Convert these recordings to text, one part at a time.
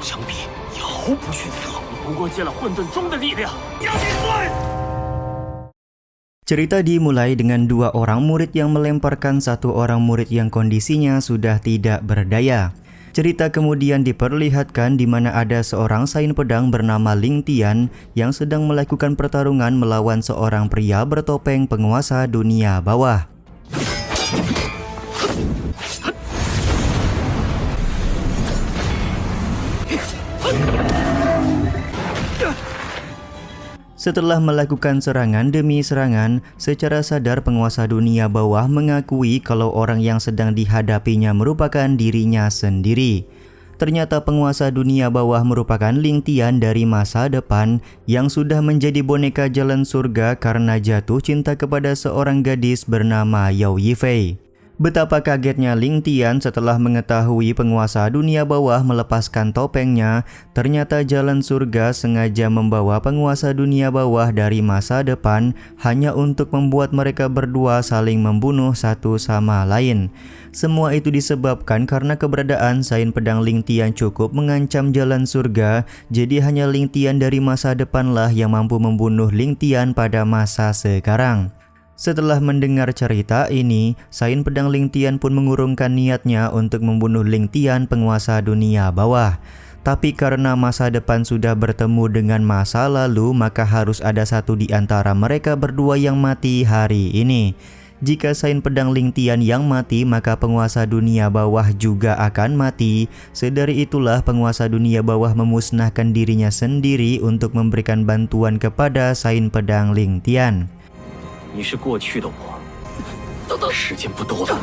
相比也毫不逊色，不过借了混沌宗的力量。压力断。 Cerita dimulai dengan dua orang murid yang melemparkan satu orang murid yang kondisinya sudah tidak berdaya. Cerita kemudian diperlihatkan di mana ada seorang sain pedang bernama Ling Tian yang sedang melakukan pertarungan melawan seorang pria bertopeng penguasa dunia bawah. Setelah melakukan serangan demi serangan, secara sadar penguasa dunia bawah mengakui kalau orang yang sedang dihadapinya merupakan dirinya sendiri. Ternyata penguasa dunia bawah merupakan Ling Tian dari masa depan yang sudah menjadi boneka jalan surga karena jatuh cinta kepada seorang gadis bernama Yao Yifei. Betapa kagetnya Ling Tian setelah mengetahui penguasa dunia bawah melepaskan topengnya. Ternyata jalan surga sengaja membawa penguasa dunia bawah dari masa depan hanya untuk membuat mereka berdua saling membunuh satu sama lain. Semua itu disebabkan karena keberadaan sain pedang Ling Tian cukup mengancam jalan surga. Jadi hanya Ling Tian dari masa depanlah yang mampu membunuh Ling Tian pada masa sekarang. Setelah mendengar cerita ini, sain pedang Ling Tian pun mengurungkan niatnya untuk membunuh Ling Tian penguasa dunia bawah. Tapi karena masa depan sudah bertemu dengan masa lalu, maka harus ada satu di antara mereka berdua yang mati hari ini. Jika sain pedang Ling Tian yang mati, maka penguasa dunia bawah juga akan mati. Sedari itulah penguasa dunia bawah memusnahkan dirinya sendiri untuk memberikan bantuan kepada sain pedang Ling Tian. 你是过去的我，时间不多了。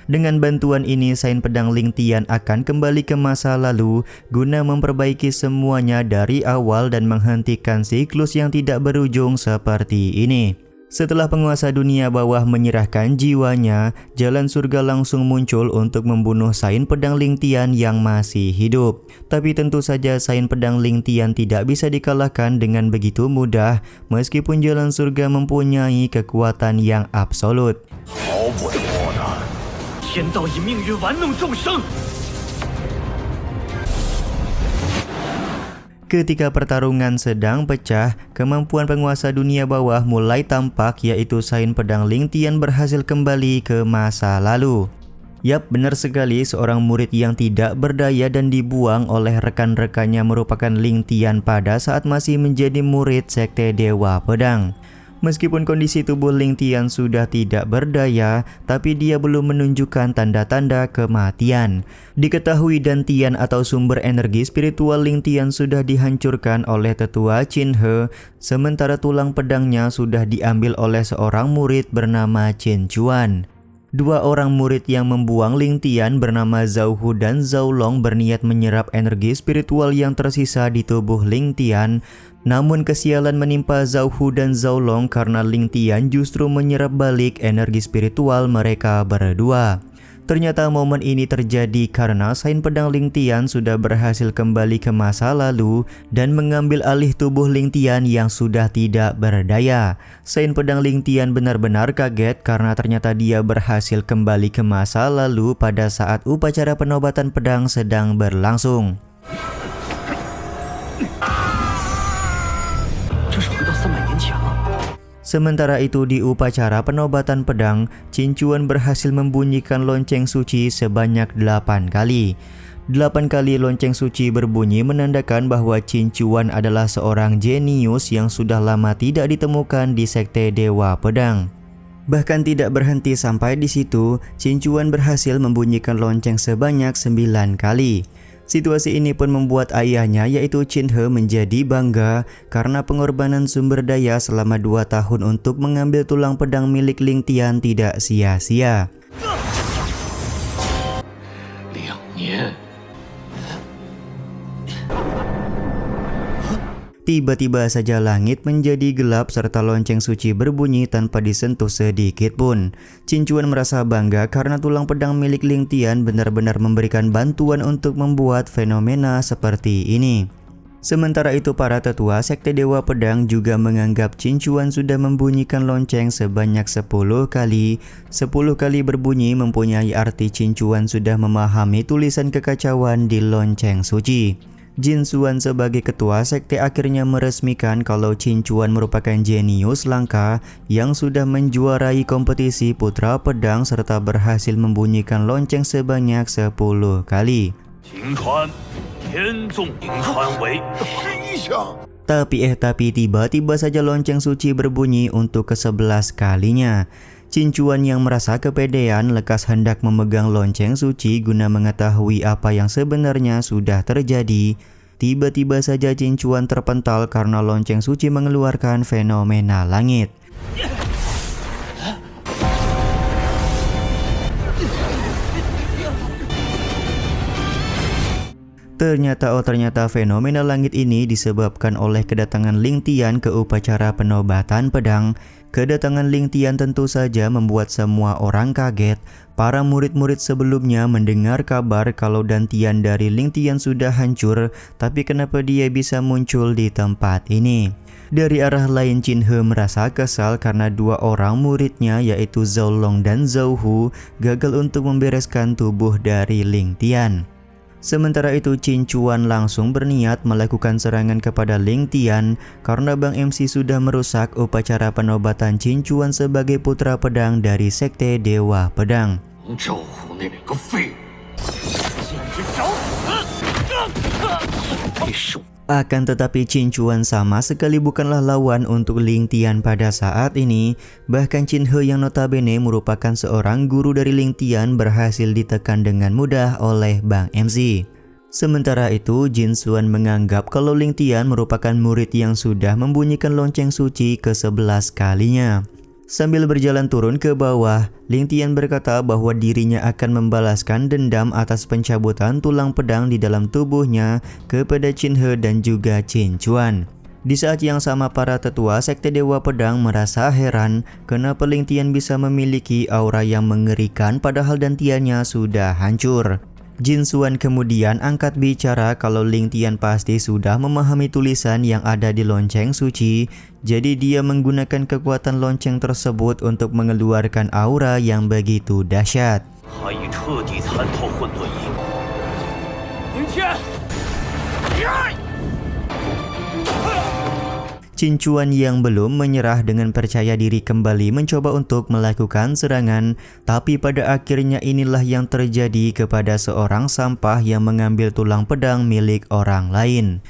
Dengan bantuan ini, sain pedang Ling Tian akan kembali ke masa lalu guna memperbaiki semuanya dari awal dan menghentikan siklus yang tidak berujung seperti ini. Setelah penguasa dunia bawah menyerahkan jiwanya, jalan surga langsung muncul untuk membunuh sain pedang Ling Tian yang masih hidup. Tapi tentu saja sain pedang Ling Tian tidak bisa dikalahkan dengan begitu mudah, meskipun jalan surga mempunyai kekuatan yang absolut. 好我的莫呢？天道以命运玩弄众生。 Ketika pertarungan sedang pecah, kemampuan penguasa dunia bawah mulai tampak, yaitu sain pedang Ling Tian berhasil kembali ke masa lalu. Yap, benar sekali, seorang murid yang tidak berdaya dan dibuang oleh rekan-rekannya merupakan Ling Tian pada saat masih menjadi murid Sekte Dewa Pedang. Meskipun kondisi tubuh Ling Tian sudah tidak berdaya, tapi dia belum menunjukkan tanda-tanda kematian. Diketahui dan Tian atau sumber energi spiritual Ling Tian sudah dihancurkan oleh tetua Qin He, sementara tulang pedangnya sudah diambil oleh seorang murid bernama Qin Chuan. Dua orang murid yang membuang Ling Tian bernama Zhao Hu dan Zhao Long berniat menyerap energi spiritual yang tersisa di tubuh Ling Tian. Namun kesialan menimpa Zhao Hu dan Zhao Long karena Ling Tian justru menyerap balik energi spiritual mereka berdua. Ternyata momen ini terjadi karena sain pedang Ling Tian sudah berhasil kembali ke masa lalu dan mengambil alih tubuh Ling Tian yang sudah tidak berdaya. Sain pedang Ling Tian benar-benar kaget karena ternyata dia berhasil kembali ke masa lalu pada saat upacara penobatan pedang sedang berlangsung. Sementara itu di upacara penobatan pedang, Qin Chuan berhasil membunyikan lonceng suci sebanyak 8 kali. 8 kali lonceng suci berbunyi menandakan bahwa Qin Chuan adalah seorang jenius yang sudah lama tidak ditemukan di Sekte Dewa Pedang. Bahkan tidak berhenti sampai di situ, Qin Chuan berhasil membunyikan lonceng sebanyak 9 kali. Situasi ini pun membuat ayahnya yaitu Qin He menjadi bangga karena pengorbanan sumber daya selama 2 tahun untuk mengambil tulang pedang milik Ling Tian tidak sia-sia. Tiba-tiba saja langit menjadi gelap serta lonceng suci berbunyi tanpa disentuh sedikit pun. Qin Chuan merasa bangga karena tulang pedang milik Ling Tian benar-benar memberikan bantuan untuk membuat fenomena seperti ini. Sementara itu para tetua Sekte Dewa Pedang juga menganggap Qin Chuan sudah membunyikan lonceng sebanyak 10 kali. 10 kali berbunyi mempunyai arti Qin Chuan sudah memahami tulisan kekacauan di lonceng suci. Jin Xuan sebagai ketua sekte akhirnya meresmikan kalau Qin Chuan merupakan jenius langka yang sudah menjuarai kompetisi putra pedang serta berhasil membunyikan lonceng sebanyak 10 kali. Tapi tiba-tiba saja lonceng suci berbunyi untuk ke-11 kalinya. Qin Chuan yang merasa kepedean lekas hendak memegang lonceng suci guna mengetahui apa yang sebenarnya sudah terjadi. Tiba-tiba saja Qin Chuan terpental karena lonceng suci mengeluarkan fenomena langit. Ternyata fenomena langit ini disebabkan oleh kedatangan Ling Tian ke upacara penobatan pedang. Kedatangan Ling Tian tentu saja membuat semua orang kaget. Para murid-murid sebelumnya mendengar kabar kalau dantian dari Ling Tian sudah hancur, tapi kenapa dia bisa muncul di tempat ini? Dari arah lain Qin He merasa kesal karena dua orang muridnya yaitu Zhou Long dan Zhou Hu gagal untuk membereskan tubuh dari Ling Tian. Sementara itu Qin Chuan langsung berniat melakukan serangan kepada Ling Tian karena Bang MC sudah merusak upacara penobatan Qin Chuan sebagai putra pedang dari Sekte Dewa Pedang. Akan tetapi Qin Chuan sama sekali bukanlah lawan untuk Ling Tian pada saat ini. Bahkan Qin He yang notabene merupakan seorang guru dari Ling Tian berhasil ditekan dengan mudah oleh Bang MC. Sementara itu Jin Xuan menganggap kalau Ling Tian merupakan murid yang sudah membunyikan lonceng suci ke-11 kalinya. Sambil berjalan turun ke bawah, Ling Tian berkata bahwa dirinya akan membalaskan dendam atas pencabutan tulang pedang di dalam tubuhnya kepada Qin He dan juga Qin Chuan. Di saat yang sama para tetua Sekte Dewa Pedang merasa heran kenapa Ling Tian bisa memiliki aura yang mengerikan padahal dantiannya sudah hancur. Jin Xuan kemudian angkat bicara kalau Ling Tian pasti sudah memahami tulisan yang ada di lonceng suci, jadi dia menggunakan kekuatan lonceng tersebut untuk mengeluarkan aura yang begitu dahsyat. Qin Chuan yang belum menyerah dengan percaya diri kembali mencoba untuk melakukan serangan, tapi pada akhirnya inilah yang terjadi kepada seorang sampah yang mengambil tulang pedang milik orang lain.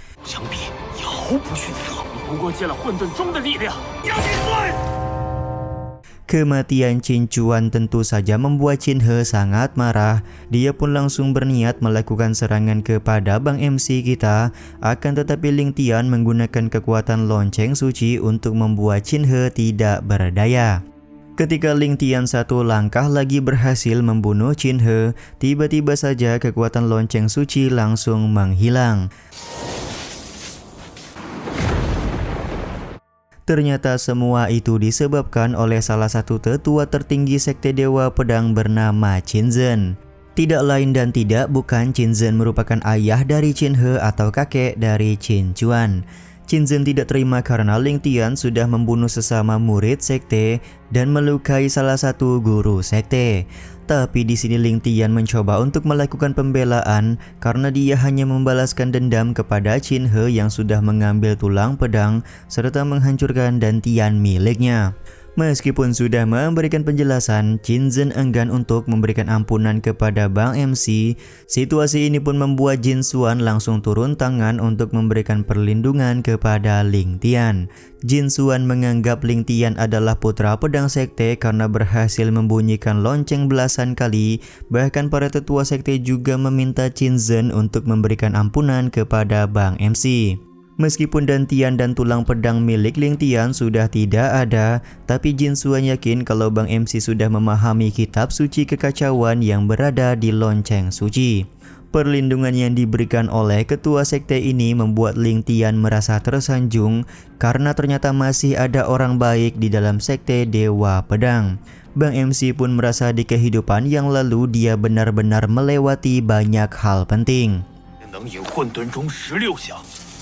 Kematian Qin Chuan tentu saja membuat Qin He sangat marah. Dia pun langsung berniat melakukan serangan kepada Bang MC kita. Akan tetapi Ling Tian menggunakan kekuatan lonceng suci untuk membuat Qin He tidak berdaya. Ketika Ling Tian satu langkah lagi berhasil membunuh Qin He, tiba-tiba saja kekuatan lonceng suci langsung menghilang. Ternyata semua itu disebabkan oleh salah satu tetua tertinggi Sekte Dewa Pedang bernama Qin Zhen. Tidak lain dan tidak bukan Qin Zhen merupakan ayah dari Qin He atau kakek dari Qin Chuan. Qin Zhen tidak terima karena Ling Tian sudah membunuh sesama murid sekte dan melukai salah satu guru sekte. Tapi di sini Ling Tian mencoba untuk melakukan pembelaan karena dia hanya membalaskan dendam kepada Qin He yang sudah mengambil tulang pedang serta menghancurkan dantian miliknya. Meskipun sudah memberikan penjelasan, Qin Zhen enggan untuk memberikan ampunan kepada Bang MC. Situasi ini pun membuat Jin Xuan langsung turun tangan untuk memberikan perlindungan kepada Ling Tian. Jin Xuan menganggap Ling Tian adalah putra pedang sekte karena berhasil membunyikan lonceng belasan kali. Bahkan para tetua sekte juga meminta Qin Zhen untuk memberikan ampunan kepada Bang MC. Meskipun dantian dan tulang pedang milik Ling Tian sudah tidak ada, tapi Jin Xuan yakin kalau Bang MC sudah memahami kitab suci kekacauan yang berada di lonceng suci. Perlindungan yang diberikan oleh ketua sekte ini membuat Ling Tian merasa tersanjung karena ternyata masih ada orang baik di dalam Sekte Dewa Pedang. Bang MC pun merasa di kehidupan yang lalu dia benar-benar melewati banyak hal penting.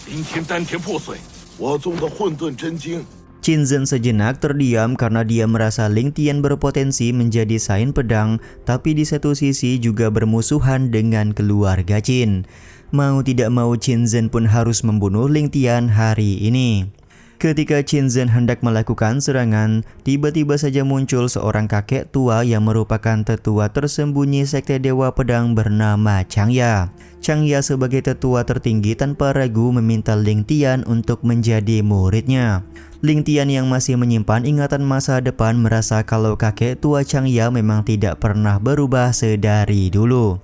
灵天丹田破碎，我宗的混沌真经。 Qinzhen sejenak terdiam karena dia merasa Ling Tian berpotensi menjadi Saint Pedang, tapi di satu sisi juga bermusuhan dengan keluarga Qin. Mau tidak mau Qinzhen pun harus membunuh Ling Tian hari ini. Ketika Qinzhen hendak melakukan serangan, tiba-tiba saja muncul seorang kakek tua yang merupakan tetua tersembunyi Sekte Dewa Pedang bernama Changya. Changya sebagai tetua tertinggi tanpa ragu meminta Ling Tian untuk menjadi muridnya. Ling Tian yang masih menyimpan ingatan masa depan merasa kalau kakek tua Changya memang tidak pernah berubah sedari dulu.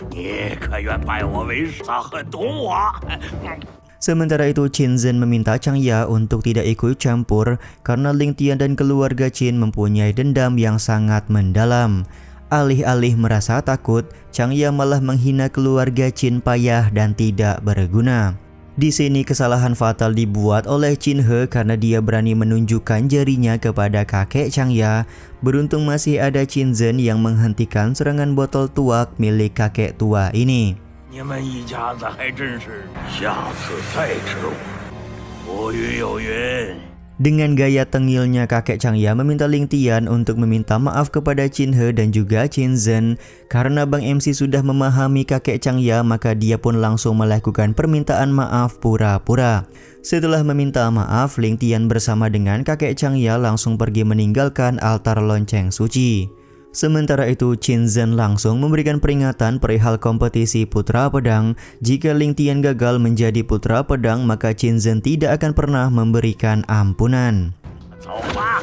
你可愿拜我为师，撒恨懂我？ Sementara itu Qinzhen meminta Changya untuk tidak ikut campur karena Ling Tian dan keluarga Qin mempunyai dendam yang sangat mendalam. Alih-alih merasa takut, Changya malah menghina keluarga Qin payah dan tidak berguna. Di sini kesalahan fatal dibuat oleh Qin He karena dia berani menunjukkan jarinya kepada kakek Changya. Beruntung masih ada Qinzhen yang menghentikan serangan botol tuak milik kakek tua ini. 你们一家子还真是，下次再吃我。古语有云。 Dengan gaya tengilnya kakek Changya meminta Ling Tian untuk meminta maaf kepada Qin He dan juga Qinzhen. Karena Bang MC sudah memahami kakek Changya, maka dia pun langsung melakukan permintaan maaf pura-pura. Setelah meminta maaf, Ling Tian bersama dengan kakek Changya langsung pergi meninggalkan altar lonceng suci. Sementara itu Qinzhen langsung memberikan peringatan perihal kompetisi putra pedang. Jika Ling Tian gagal menjadi putra pedang, maka Qinzhen tidak akan pernah memberikan ampunan. 走吧，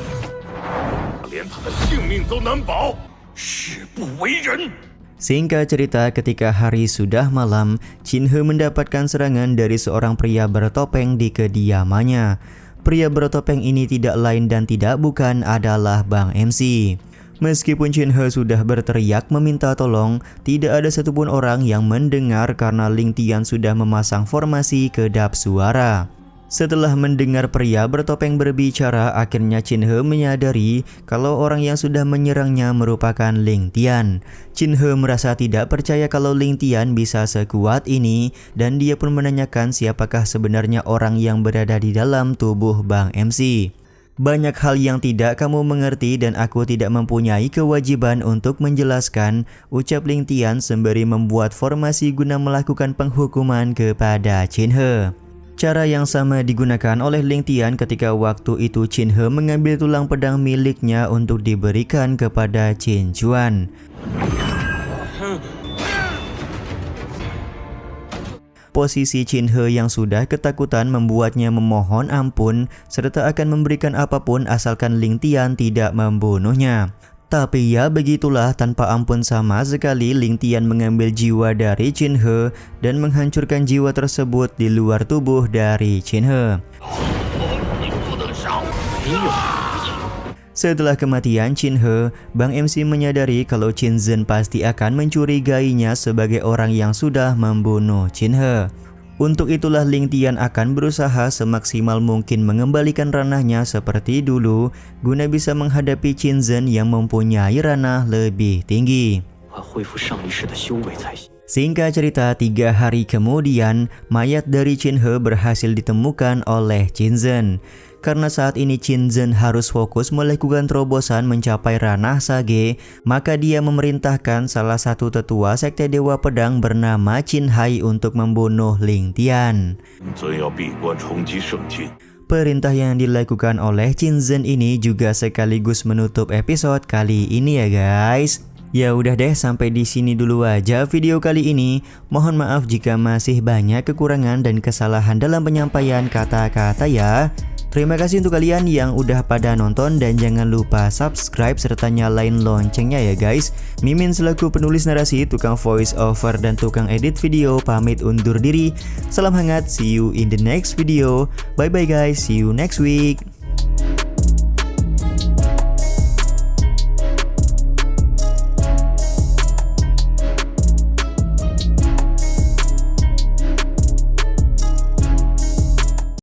连他的性命都难保，誓不为人。 Singkat cerita, ketika hari sudah malam, Qin He mendapatkan serangan dari seorang pria bertopeng di kediamannya. Pria bertopeng ini tidak lain dan tidak bukan adalah Bang MC. Meskipun Qin He sudah berteriak meminta tolong, tidak ada satupun orang yang mendengar karena Ling Tian sudah memasang formasi kedap suara. Setelah mendengar pria bertopeng berbicara, akhirnya Qin He menyadari kalau orang yang sudah menyerangnya merupakan Ling Tian. Qin He merasa tidak percaya kalau Ling Tian bisa sekuat ini dan dia pun menanyakan siapakah sebenarnya orang yang berada di dalam tubuh Bang MC. Banyak hal yang tidak kamu mengerti dan aku tidak mempunyai kewajiban untuk menjelaskan, ucap Ling Tian sembari membuat formasi guna melakukan penghukuman kepada Qin He. Cara yang sama digunakan oleh Ling Tian ketika waktu itu Qin He mengambil tulang pedang miliknya untuk diberikan kepada Qin Chuan. Posisi Qin He yang sudah ketakutan membuatnya memohon ampun serta akan memberikan apapun asalkan Ling Tian tidak membunuhnya. Tapi ya begitulah, tanpa ampun sama sekali Ling Tian mengambil jiwa dari Qin He dan menghancurkan jiwa tersebut di luar tubuh dari Qin He. Setelah kematian Qin He, Bang MC menyadari kalau Qinzhen pasti akan mencurigainya sebagai orang yang sudah membunuh Qin He. Untuk itulah Ling Tian akan berusaha semaksimal mungkin mengembalikan ranahnya seperti dulu guna bisa menghadapi Qinzhen yang mempunyai ranah lebih tinggi. Singkat cerita, 3 hari kemudian, mayat dari Qin He berhasil ditemukan oleh Qinzhen. Karena saat ini Qinzhen harus fokus melakukan terobosan mencapai ranah Sage, maka dia memerintahkan salah satu tetua Sekte Dewa Pedang bernama Qin Hai untuk membunuh Ling Tian. Perintah yang dilakukan oleh Qinzhen ini juga sekaligus menutup episode kali ini ya guys. Ya udah deh, sampai di sini dulu aja video kali ini. Mohon maaf jika masih banyak kekurangan dan kesalahan dalam penyampaian kata-kata ya. Terima kasih untuk kalian yang udah pada nonton dan jangan lupa subscribe serta nyalain loncengnya ya guys. Mimin selaku penulis narasi, tukang voice over dan tukang edit video pamit undur diri. Salam hangat, see you in the next video. Bye bye guys, see you next week.